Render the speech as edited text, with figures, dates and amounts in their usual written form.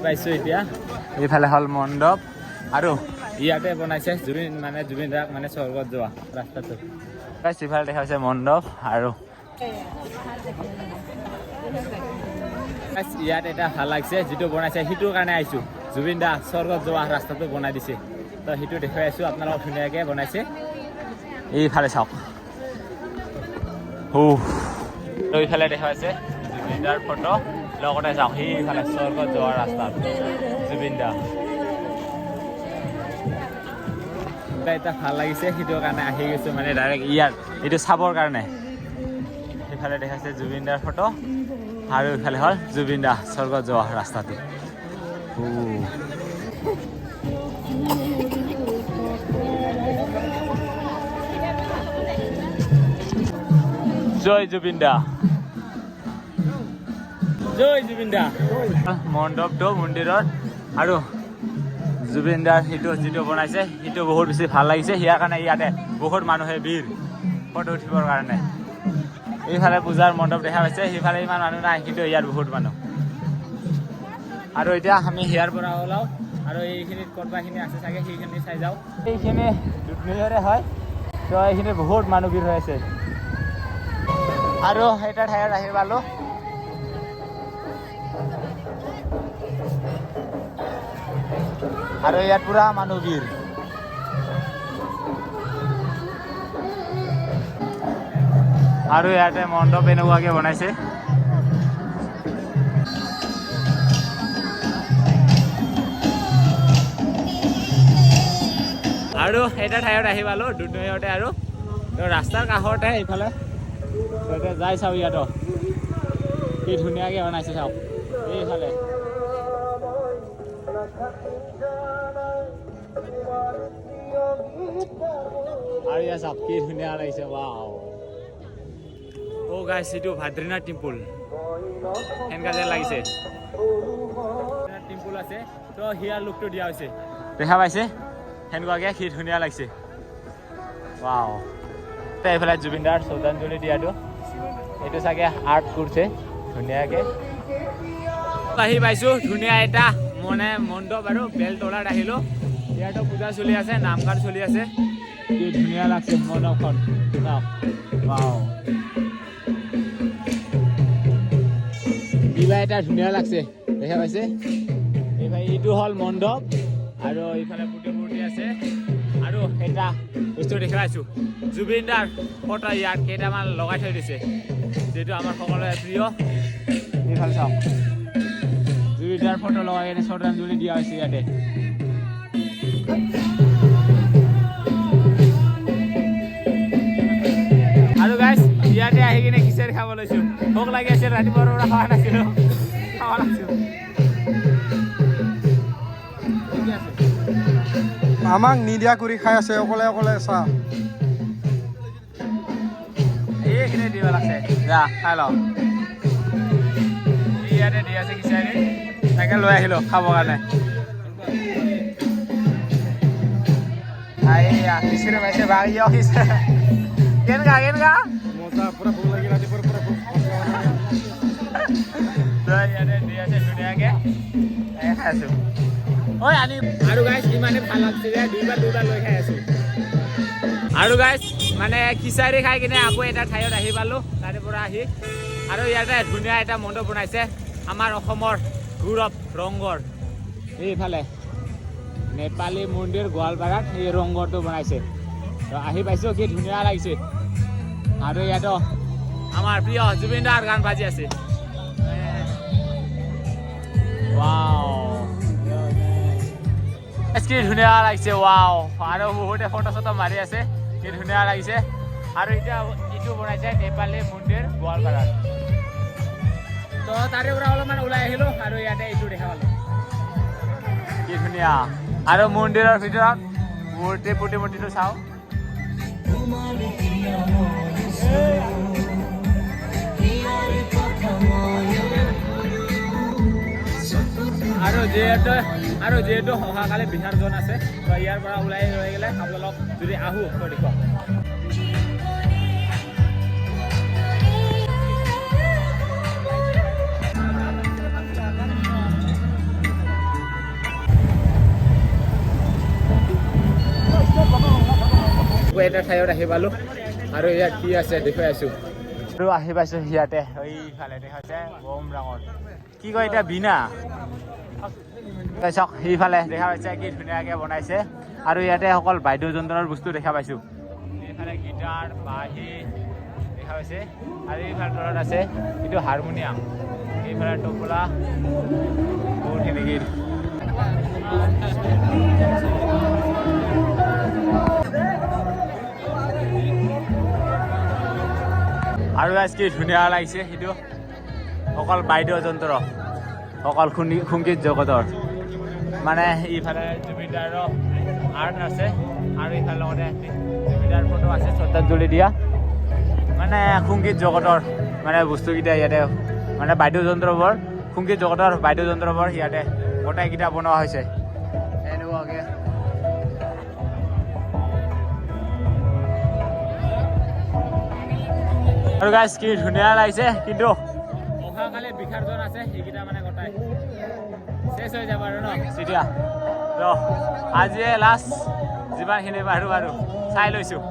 পাইছোঁ এতিয়া এইফালে হ'ল মণ্ডপ আৰু ইয়াতে বনাইছে জুবিন দাক মানে স্বৰ্গত যোৱা ৰাস্তাটো সিফালে দেখা হৈছে মণ্ডপ আৰু ইয়াত এটা ভাল লাগিছে যিটো বনাইছে সেইটোৰ কাৰণে আহিছোঁ জুবিন দা স্বৰ্গত যোৱা ৰাস্তাটো বনাই দিছে তো সেইটো দেখুৱাই আছোঁ আপোনালোকক ধুনীয়াকৈ বনাইছে এইফালে চাওক এইফালে দেখা হৈছে জুবিন দাৰ ফটো লগতে চাওক সেইফালে স্বৰ্গত যোৱা ৰাস্তাত জুবিন দা এটা ভাল লাগিছে সেইটোৰ কাৰণে আহি গৈছোঁ মানে ডাইৰেক্ট ইয়াত এইটো চাবৰ কাৰণে সেইফালে দেখাইছে জুবিন দাৰ ফটো আৰু এইফালে হ'ল জুবিন দা স্বৰ্গত যোৱা ৰাস্তাটো জয় জুবিন দা জয় জুবিন দা মণ্ডপটো মন্দিৰত আৰু জুবিন দাৰ সেইটো যিটো বনাইছে সেইটো বহুত বেছি ভাল লাগিছে ইয়াৰ কাৰণে ইয়াতে বহুত মানুহে ভিৰ ফটো উঠিবৰ কাৰণে এইফালে পূজাৰ মণ্ডপ দেখা পাইছে সেইফালে ইমান মানুহ নাই কিন্তু ইয়াত বহুত মানুহ আৰু এতিয়া আমি ইয়াৰ পৰা ওলাওঁ আৰু এইখিনিত ক'ৰবাখিনি আছে চাগে সেইখিনি চাই যাওঁ এইখিনি দুধনৈৰে হয় তো এইখিনি বহুত মানুহ ভিৰ হৈ আছে আৰু এটা ঠাইত আহি পালোঁ আৰু ইয়াত পুৰা মানুহ ভিৰ আৰু ইয়াতে মণ্ডপ এনেকুৱাকে বনাইছে আৰু এটা ঠাইত আহি পালোঁ দুধনৈতে আৰু ৰাস্তাৰ কাষতে এইফালে যাই চাওঁ ইয়াতো কি ধুনীয়াকৈ বনাইছে চাওক এইফালে আৰু ইয়াত চাওক কি ধুনীয়া লাগিছে ৱাও গাইছ এইটো ভাদ্ৰীনাথ টেম্পুল এনেকুৱা যেন লাগিছে টেম্পুল আছে তো হিয়াৰ লুকটো দিয়া হৈছে দেখা পাইছে সেনেকুৱাকৈ কি ধুনীয়া লাগিছে ৱাও তো এইফালে জুবিন দাৰ শ্ৰদ্ধাঞ্জলি দিয়াটো এইটো চাগে আৰ্ট কৰিছে ধুনীয়াকৈ আহি পাইছোঁ ধুনীয়া এটা মানে মণ্ডপ আৰু বেলতলাত আহিলোঁ ইয়াতো পূজা চলি আছে নামঘাট চলি আছে কি ধুনীয়া লাগছে মণ্ডপখন ৱাও কিবা এটা ধুনীয়া লাগছে দেখা পাইছে এইফালে এইটো হ'ল মণ্ডপ আৰু এইফালে মূৰ্তি আছে আৰু এটা বস্তু দেখা পাইছোঁ জুবিন দাৰ ফটো ইয়াত কেইটামান লগাই থৈ দিছে যিটো আমাৰ সকলোৰে প্ৰিয় এইফালে চাওক জুবিন দাৰ ফটো লগাই কিনে শ্ৰদ্ধাঞ্জলি দিয়া হৈছে ইয়াতে আৰু গাইছ ইয়াতে আহি কিনে খিচাৰি খাব লৈছোঁ ভোক লাগি আছিল ৰাতিপুৱাৰ পৰা খোৱা নাছিলোঁ খাব লাগিছিল আমাক নিদিয়া কৰি খাই আছে অকলে অকলে চাহ এইখিনি দিব লাগছে যা খাই লওঁ ইয়াতে দি আছে খিচাৰি তাকে লৈ আহিলোঁ খাবৰ কাৰণে খিচিৰি পাইছে ভাগি খিচাৰি কেনেকা মজা পুৰা ভোক লাগি ৰাতিপুৱাৰ পৰা ইয়াতে দি আছে ধুনীয়াকৈ খাই আছোঁ ঐ আনি আৰু গাইছ ইমানে ভাল লাগছে যে দুইবাৰ লৈ খাই আছোঁ আৰু গাইছ মানে খিচাৰি খাই কিনে আকৌ এটা ঠাইত আহি পালোঁ তাৰে পৰা আহি আৰু ইয়াতে ধুনীয়া এটা মণ্ডপ বনাইছে আমাৰ অসমৰ গৌৰৱ ৰংঘৰ এইফালে নেপালী মন্দিৰ গোৱালপাৰাত এই ৰংঘৰটো বনাইছে তো আহি পাইছোঁ কি ধুনীয়া লাগিছে আৰু ইয়াতো আমাৰ প্ৰিয় জুবিন দাৰ গান বাজি আছে ৱাও কি ধুনীয়া লাগিছে ৱাও আৰু বহুতে ফটো চটো মাৰি আছে কি ধুনীয়া লাগিছে আৰু এতিয়া এইটো বনাইছে নেপালী মন্দিৰ গোৱালপাৰাত তো তাৰে পৰা অলপমান ওলাই আহিলোঁ আৰু ইয়াতে এইটো দেখা পালোঁ কি ধুনীয়া আৰু মন্দিৰৰ ভিতৰত প্ৰতিমূৰ্তিটো চাওঁ আৰু যিহেতু অহাকালি বিসৰ্জন আছে তো ইয়াৰ পৰা ওলাই লৈ গ'লে আপোনালোক যদি আহোঁ তো দেখুৱাম এটা ঠাইত আহি পালোঁ আৰু ইয়াত কি আছে দেখুৱাই আছোঁ আৰু আহি পাইছোঁ ইয়াতে এইফালে দেখাইছে বম ডাঙৰ কি কয় এতিয়া বিনা চাওক সেইফালে দেখা পাইছে কি ধুনীয়াকৈ বনাইছে আৰু ইয়াতে অকল বাদ্যযন্ত্ৰৰ বস্তু দেখা পাইছোঁ এইফালে গিটাৰ বাঁহী দেখা পাইছে আৰু এইফালে তলত আছে এইটো হাৰমনিয়াম এইফালে তবলা বহুতখিনি গীত আৰু গাইজ কি ধুনীয়া লাগিছে সেইটো অকল বাদ্যযন্ত্ৰ অকল সংগীত জগতৰ মানে ইফালে জুবিনদাৰৰ আৰ্ট আছে আৰু ইফালে লগতে জুবিনদাৰ ফটো আছে শ্ৰদ্ধাঞ্জলি দিয়া মানে সংগীত জগতৰ মানে বস্তুকেইটা ইয়াতে মানে বাদ্যযন্ত্ৰবোৰ সংগীত জগতৰ বাদ্যযন্ত্ৰবোৰ ইয়াতে গোটাইকেইটা বনোৱা হৈছে এনেকুৱাকৈ আৰু গাইজ কি ধুনীয়া লাগিছে কিন্তু অহাকালি বিসৰ্জন আছে সেইকেইটা মানে গোটাই শেষ হৈ যাব আৰু ন তেতিয়া আজিয়ে লাষ্ট যিমানখিনি পাৰোঁ আৰু চাই লৈছোঁ